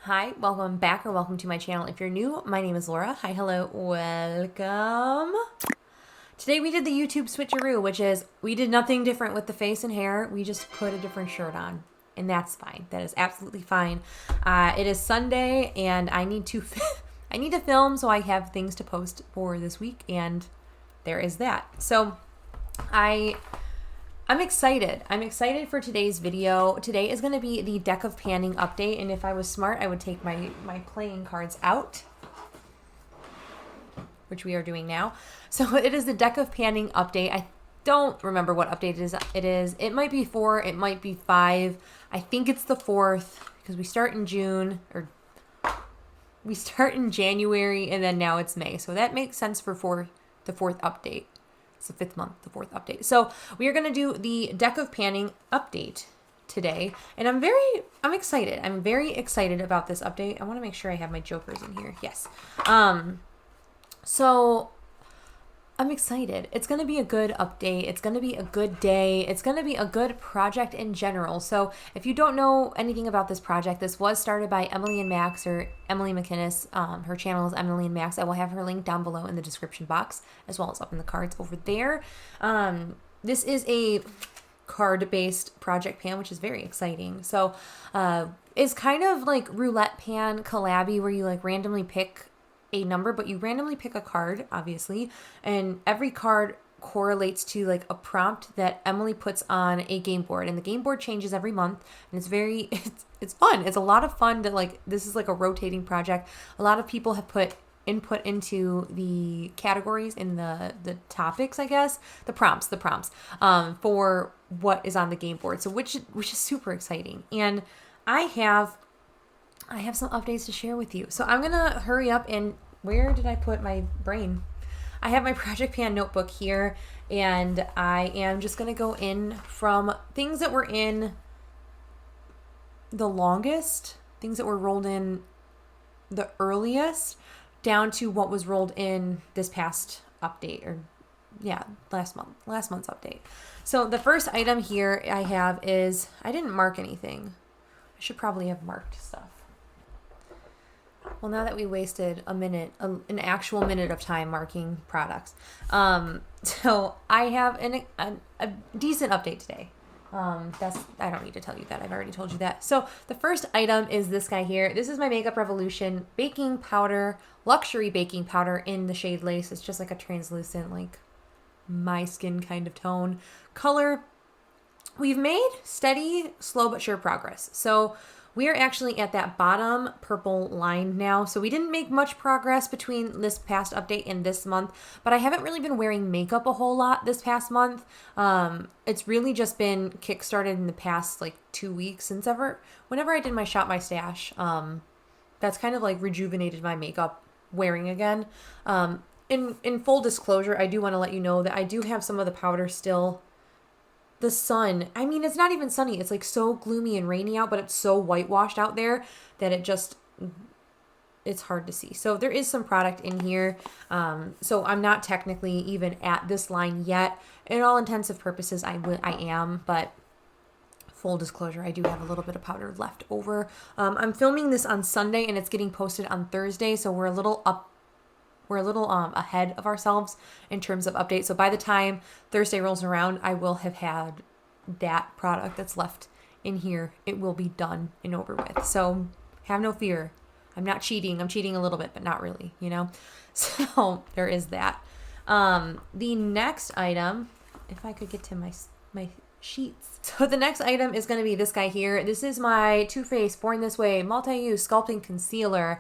Hi, welcome back or welcome to my channel. If you're new, my name is Laura. Hi, hello, welcome. Today we did the YouTube switcheroo, which is we did nothing different with the face and hair. We just put a different shirt on, and that's fine. That is absolutely fine. It is Sunday, and I need to I need to film, so I have things to post for this week, and there is that. So I'm excited. I'm excited for today's video. Today is going to be the deck of panning update, and if I was smart, I would take my playing cards out, which we are doing now. So it is the deck of panning update. I don't remember what update it is. It might be 4, it might be 5. I think it's the 4th because we start in June, or we start in January, and then now it's May. So that makes sense for the 4th update. It's the 5th month, the 4th update. So we are going to do the deck of panning update today, and I'm excited. I'm very excited about this update. I want to make sure I have my jokers in here. Yes. So I'm excited. It's going to be a good update. It's going to be a good day. It's going to be a good project in general. So if you don't know anything about this project, this was started by Emily and Max, or Emily McInnes. Her channel is Emily and Max. I will have her link down below in the description box, as well as up in the cards over there. This is a card-based project pan, which is very exciting. So it's kind of like roulette pan collabby, where you like randomly pick a number, but you randomly pick a card, obviously, and every card correlates to like a prompt that Emily puts on a game board, and the game board changes every month, and it's fun. It's a lot of fun that, like, this is like a rotating project. A lot of people have put input into the categories in the topics, I guess, the prompts for what is on the game board. So which is super exciting, and I have some updates to share with you. So I'm going to hurry up, and where did I put my brain? I have my Project Pan notebook here, and I am just going to go in from things that were in the longest, things that were rolled in the earliest, down to what was rolled in this past update, or yeah, last month's update. So the first item here I have is, I didn't mark anything. I should probably have marked stuff. Well, now that we wasted an actual minute of time marking products. So I have a decent update today. I don't need to tell you that. I've already told you that. So the first item is this guy here. This is my Makeup Revolution baking powder, luxury baking powder in the shade Lace. It's just like a translucent, like my skin kind of tone color. We've made steady, slow but sure progress. So we are actually at that bottom purple line now. So we didn't make much progress between this past update and this month, but I haven't really been wearing makeup a whole lot this past month. It's really just been kickstarted in the past like 2 weeks whenever I did my Shop My Stash. That's kind of like rejuvenated my makeup wearing again. In full disclosure, I do want to let you know that I do have some of the powder still. The sun, I mean, it's not even sunny. It's like so gloomy and rainy out, but it's so whitewashed out there that it's hard to see. So there is some product in here. So I'm not technically even at this line yet. In all intensive purposes, I am, but full disclosure, I do have a little bit of powder left over. I'm filming this on Sunday, and it's getting posted on Thursday. So we're a little ahead of ourselves in terms of updates. So by the time Thursday rolls around, I will have had that product that's left in here. It will be done and over with. So have no fear. I'm not cheating. I'm cheating a little bit, but not really, you know? So there is that. The next item, if I could get to my sheets. So the next item is going to be this guy here. This is my Too Faced Born This Way Multi-Use Sculpting Concealer.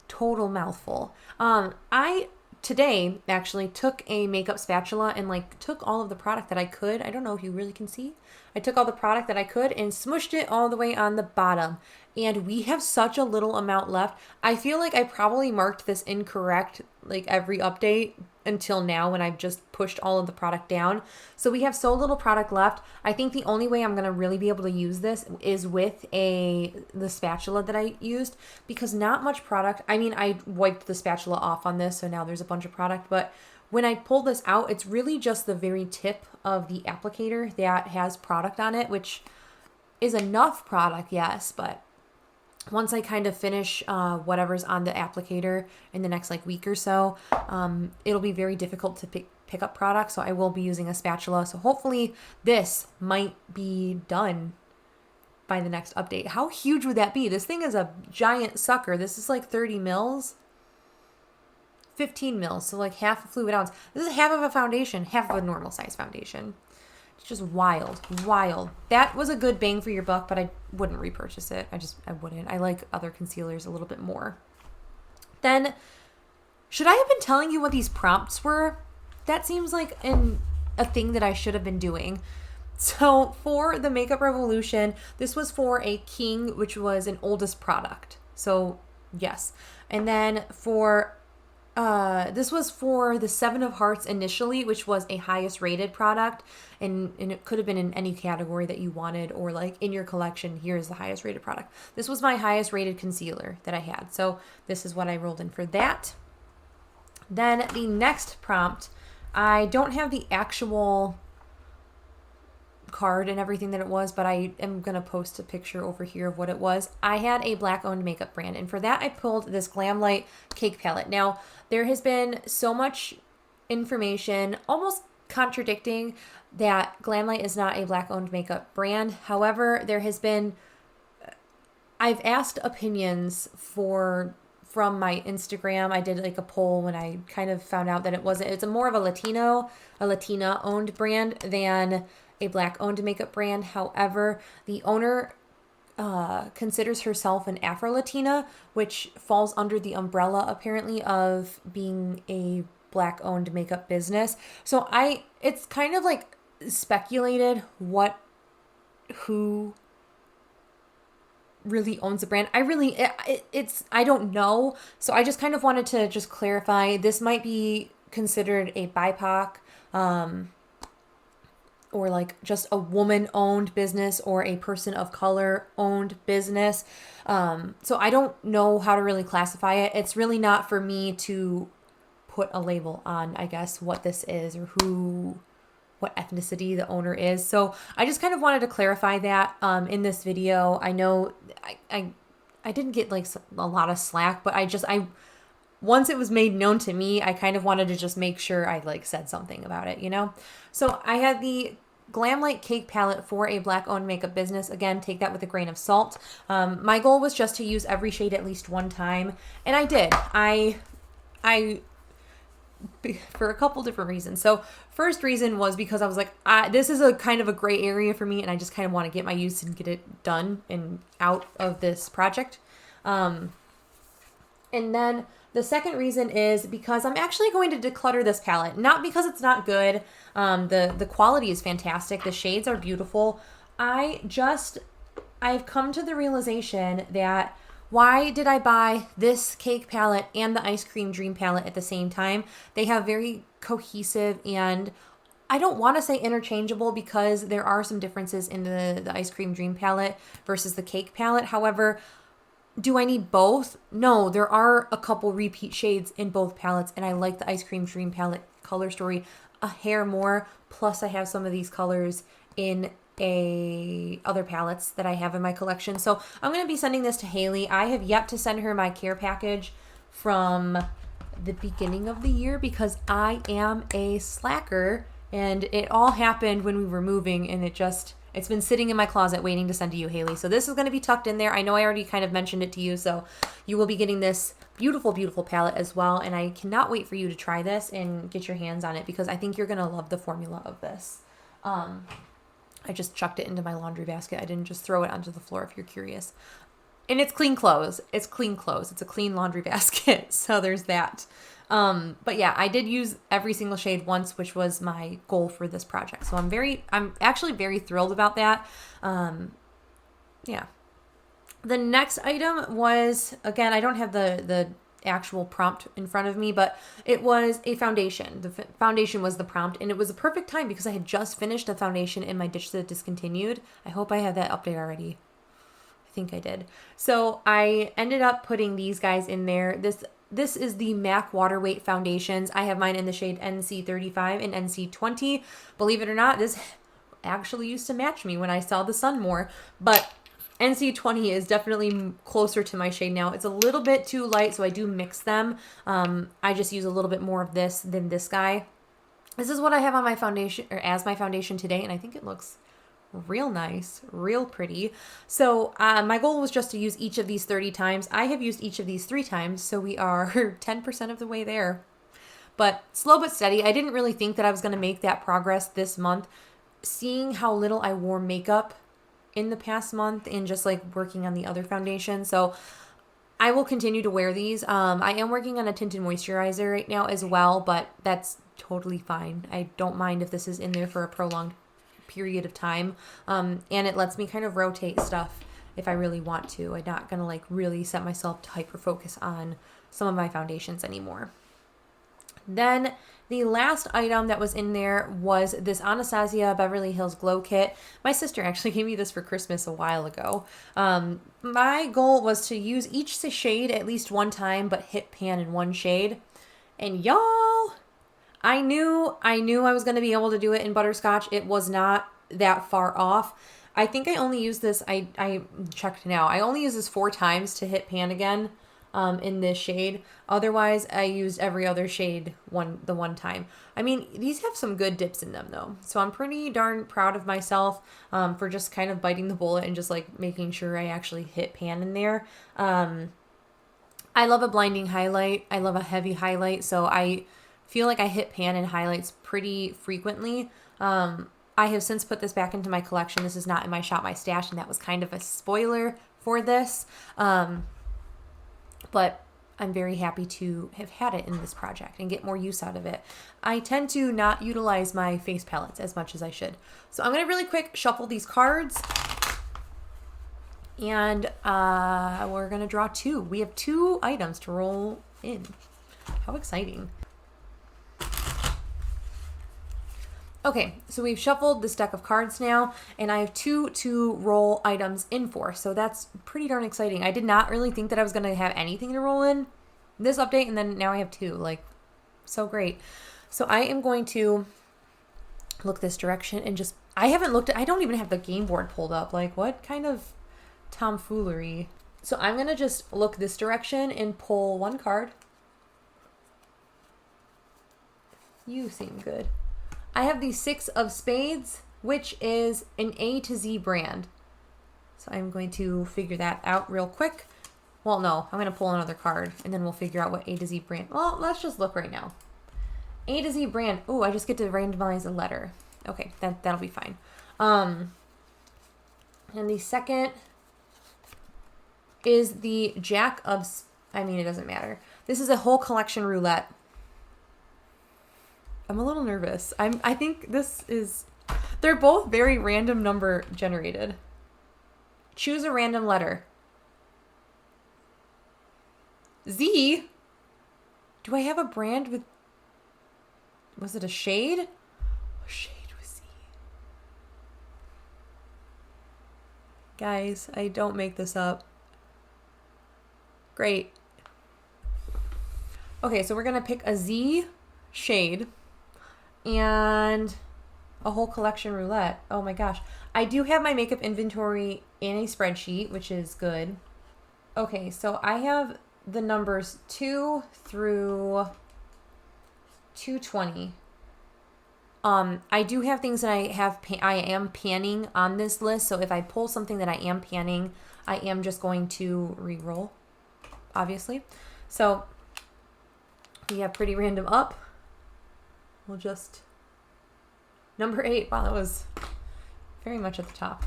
Total mouthful. I today actually took a makeup spatula and like took all of the product that I could. I don't know if you really can see. I took all the product that I could and smushed it all the way on the bottom. And we have such a little amount left. I feel like I probably marked this incorrect like every update until now when I've just pushed all of the product down. So we have so little product left. I think the only way I'm going to really be able to use this is with the spatula that I used, because not much product. I mean, I wiped the spatula off on this, so now there's a bunch of product, but when I pull this out, it's really just the very tip of the applicator that has product on it, which is enough product, yes, but once I kind of finish whatever's on the applicator in the next like week or so, it'll be very difficult to pick up products. So I will be using a spatula. So hopefully this might be done by the next update. How huge would that be? This thing is a giant sucker. This is like 30 mils, 15 mils. So like half a fluid ounce. This is half of a foundation, half of a normal size foundation. It's just wild, wild. That was a good bang for your buck, but I wouldn't repurchase it. I wouldn't. I like other concealers a little bit more. Then, should I have been telling you what these prompts were? That seems like a thing that I should have been doing. So for the Makeup Revolution, this was for a King, which was an oldest product. So yes. And then for this was for the Seven of Hearts initially, which was a highest rated product, and it could have been in any category that you wanted, or like in your collection, here's the highest rated product. This was my highest rated concealer that I had, so this is what I rolled in for that. Then the next prompt, I don't have the actual card and everything that it was, but I am going to post a picture over here of what it was. I had a black owned makeup brand, and for that I pulled this Glamlight cake palette. Now, there has been so much information almost contradicting that Glamlight is not a black owned makeup brand. However, there has been, I've asked opinions from my Instagram. I did like a poll when I kind of found out that it's a more of a Latina owned brand than a black owned makeup brand. However, the owner considers herself an Afro-Latina, which falls under the umbrella apparently of being a black owned makeup business. So it's kind of like speculated who really owns the brand. I don't know. So I just kind of wanted to just clarify, this might be considered a BIPOC, or like just a woman-owned business or a person of color-owned business. So I don't know how to really classify it. It's really not for me to put a label on, I guess, what this is or what ethnicity the owner is. So I just kind of wanted to clarify that in this video. I know I didn't get like a lot of slack, but once it was made known to me, I kind of wanted to just make sure I like said something about it, you know? So I had the Glamlight Cake Palette for a black owned makeup business. Again, take that with a grain of salt. My goal was just to use every shade at least one time, and I did. I for a couple different reasons. So first reason was because I was like, this is a kind of a gray area for me, and I just kind of want to get my use and get it done and out of this project. And then the second reason is because I'm actually going to declutter this palette. Not because it's not good. The quality is fantastic. The shades are beautiful. I've come to the realization that why did I buy this cake palette and the Ice Cream Dream palette at the same time? They have very cohesive, and I don't want to say interchangeable because there are some differences in the Ice Cream Dream palette versus the cake palette. However, do I need both? No, there are a couple repeat shades in both palettes, and I like the Ice Cream Dream palette color story a hair more. Plus, I have some of these colors in other palettes that I have in my collection. So I'm going to be sending this to Haley. I have yet to send her my care package from the beginning of the year because I am a slacker, and it all happened when we were moving, and it's been sitting in my closet waiting to send to you, Haley. So this is going to be tucked in there. I know I already kind of mentioned it to you, so you will be getting this beautiful, beautiful palette as well. And I cannot wait for you to try this and get your hands on it because I think you're going to love the formula of this. I just chucked it into my laundry basket. I didn't just throw it onto the floor, if you're curious. And it's clean clothes. It's clean clothes. It's a clean laundry basket. So there's that. But yeah, I did use every single shade once, which was my goal for this project. So I'm actually very thrilled about that. Yeah. The next item was, again, I don't have the actual prompt in front of me, but it was a foundation. The foundation was the prompt, and it was a perfect time because I had just finished the foundation in my Ditch the Discontinued. I hope I have that update already. I think I did. So I ended up putting these guys in there. This is the MAC Water Weight Foundations. I have mine in the shade NC35 and NC20. Believe it or not, this actually used to match me when I saw the sun more. But NC20 is definitely closer to my shade now. It's a little bit too light, so I do mix them. I just use a little bit more of this than this guy. This is what I have on my foundation, or as my foundation today, and I think it looks real nice, real pretty. So my goal was just to use each of these 30 times. I have used each of these 3 times, so we are 10% of the way there. But slow but steady. I didn't really think that I was going to make that progress this month. Seeing how little I wore makeup in the past month and just like working on the other foundation. So I will continue to wear these. I am working on a tinted moisturizer right now as well, but that's totally fine. I don't mind if this is in there for a prolonged period of time. And it lets me kind of rotate stuff if I really want to. I'm not going to like really set myself to hyper focus on some of my foundations anymore. Then the last item that was in there was this Anastasia Beverly Hills Glow Kit. My sister actually gave me this for Christmas a while ago. My goal was to use each shade at least one time, but hit pan in one shade. And y'all, I knew I was going to be able to do it in butterscotch. It was not that far off. I think I only used this, I checked now. I only used this 4 times to hit pan again. In this shade. Otherwise, I used every other shade the one time. I mean, these have some good dips in them though. So I'm pretty darn proud of myself for just kind of biting the bullet and just like making sure I actually hit pan in there. I love a blinding highlight. I love a heavy highlight. So I feel like I hit pan in highlights pretty frequently. I have since put this back into my collection. This is not in my Shop My Stash, and that was kind of a spoiler for this. But I'm very happy to have had it in this project and get more use out of it. I tend to not utilize my face palettes as much as I should. So I'm going to really quick shuffle these cards. And we're going to draw 2. We have 2 items to roll in. How exciting. Okay, so we've shuffled this deck of cards now, and I have 2 to roll items in for, so that's pretty darn exciting. I did not really think that I was going to have anything to roll in this update, and then now I have 2, like, so great. So I am going to look this direction and just, I don't even have the game board pulled up, like, what kind of tomfoolery? So I'm going to just look this direction and pull 1 card. You seem good. I have the 6 of spades, which is an A to Z brand. So I'm going to figure that out real quick. Well, no, I'm going to pull another card, and then we'll figure out what A to Z brand. Well, let's just look right now. A to Z brand. Oh, I just get to randomize a letter. Okay, that'll be fine. And the second is the Jack of... it doesn't matter. This is a whole collection roulette. I'm a little nervous. I think this is... They're both very random number generated. Choose a random letter. Z? Do I have a brand with... Was it a shade? A shade with Z. Guys, I don't make this up. Great. Okay, so we're going to pick a Z shade. And a whole collection roulette. Oh my gosh. I do have my makeup inventory in a spreadsheet, which is good. Okay, so I have the numbers 2 through 220. I do have things that I am panning on this list. So if I pull something that I am panning, I am just going to re-roll, obviously. So we have pretty random up. We'll just... Number 8. Wow, that was very much at the top.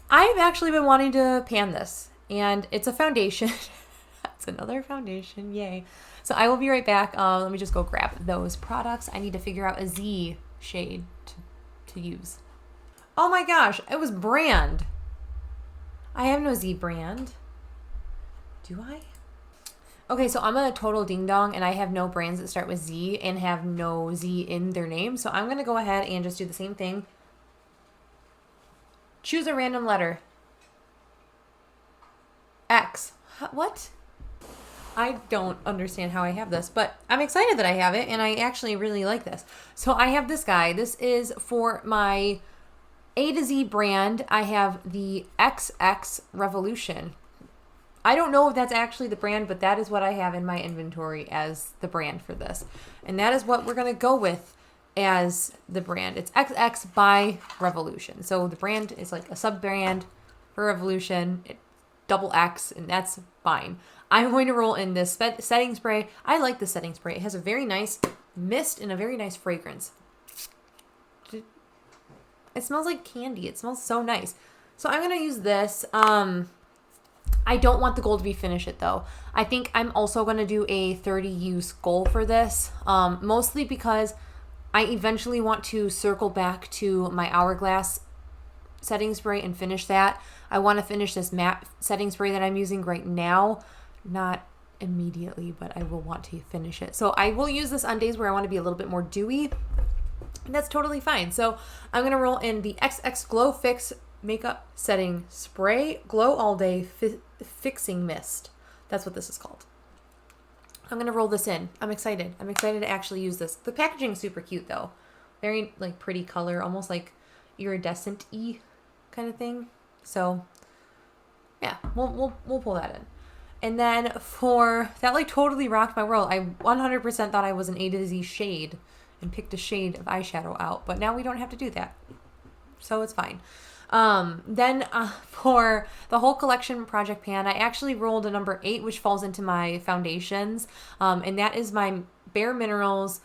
I've actually been wanting to pan this, and it's a foundation. That's another foundation. Yay. So I will be right back. Let me just go grab those products. I need to figure out a Z shade to use. Oh my gosh, it was brand. I have no Z brand. Do I? Okay, so I'm a total ding dong, and I have no brands that start with Z and have no Z in their name. So I'm going to go ahead and just do the same thing. Choose a random letter. X. What? I don't understand how I have this, but I'm excited that I have it, and I actually really like this. So I have this guy. This is for my A to Z brand, I have the XX Revolution. I don't know if that's actually the brand, but that is what I have in my inventory as the brand for this. And that is what we're going to go with as the brand. It's XX by Revolution. So the brand is like a sub-brand for Revolution, double X, and that's fine. I'm going to roll in this setting spray. I like the setting spray. It has a very nice mist and a very nice fragrance. It smells like candy. It smells so nice. So I'm going to use this. I don't want the goal to be finish it though. I think I'm also going to do a 30 use goal for this, mostly because I eventually want to circle back to my Hourglass setting spray and finish that. I want to finish this matte setting spray that I'm using right now, not immediately, but I will want to finish it. So I will use this on days where I want to be a little bit more dewy, and that's totally fine. So I'm going to roll in the XX Glow Fix Makeup Setting Spray Glow All Day Fixing Mist. That's what this is called. I'm going to roll this in. I'm excited. I'm excited to actually use this. The packaging is super cute though. Very like pretty color, almost like iridescent-y kind of thing. So yeah, we'll pull that in. And then for that, like totally rocked my world. I 100% thought I was an A to Z shade and picked a shade of eyeshadow out, but now we don't have to do that. So it's fine. Then for the whole collection project pan, I actually rolled a number 8, which falls into my foundations. And that is my Bare Minerals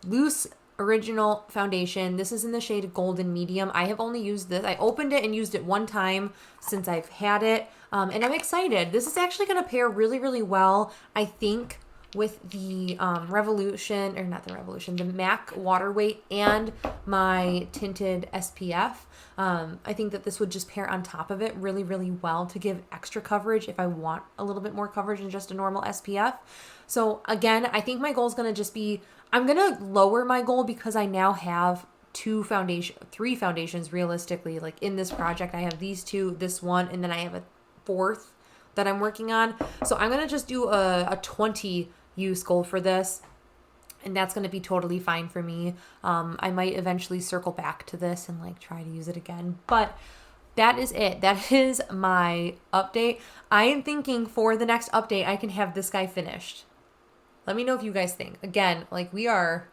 loose original foundation. This is in the shade Golden Medium. I have only used this. I opened it and used it one time since I've had it. And I'm excited. This is actually going to pair really, really well, I think, with the the MAC Water Weight and my tinted SPF. I think that this would just pair on top of it really, really well to give extra coverage if I want a little bit more coverage than just a normal SPF. So again, I think my goal is going to just be, I'm going to lower my goal because I now have three foundations realistically. Like in this project, I have these two, this one, and then I have a fourth that I'm working on. So I'm going to just do a 20 use goal for this. And that's going to be totally fine for me. I might eventually circle back to this and like try to use it again. But that is it. That is my update. I am thinking for the next update, I can have this guy finished. Let me know if you guys think. Again, like we are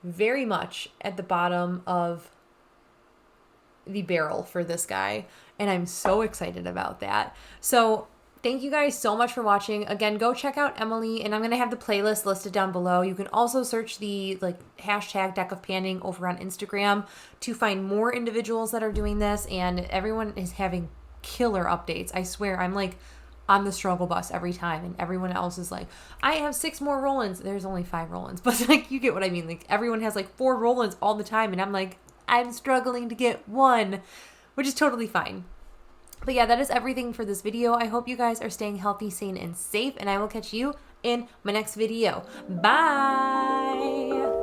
very much at the bottom of the barrel for this guy. And I'm so excited about that. So thank you guys so much for watching. Again, go check out Emily, and I'm going to have the playlist listed down below. You can also search the hashtag Deck of Panning over on Instagram to find more individuals that are doing this, and everyone is having killer updates. I swear, I'm like on the struggle bus every time, and everyone else is like, I have 6 more roll-ins. There's only 5 roll-ins, but like you get what I mean. Like everyone has like 4 roll-ins all the time, and I'm like, I'm struggling to get 1, which is totally fine. But yeah, that is everything for this video. I hope you guys are staying healthy, sane, and safe, and I will catch you in my next video. Bye!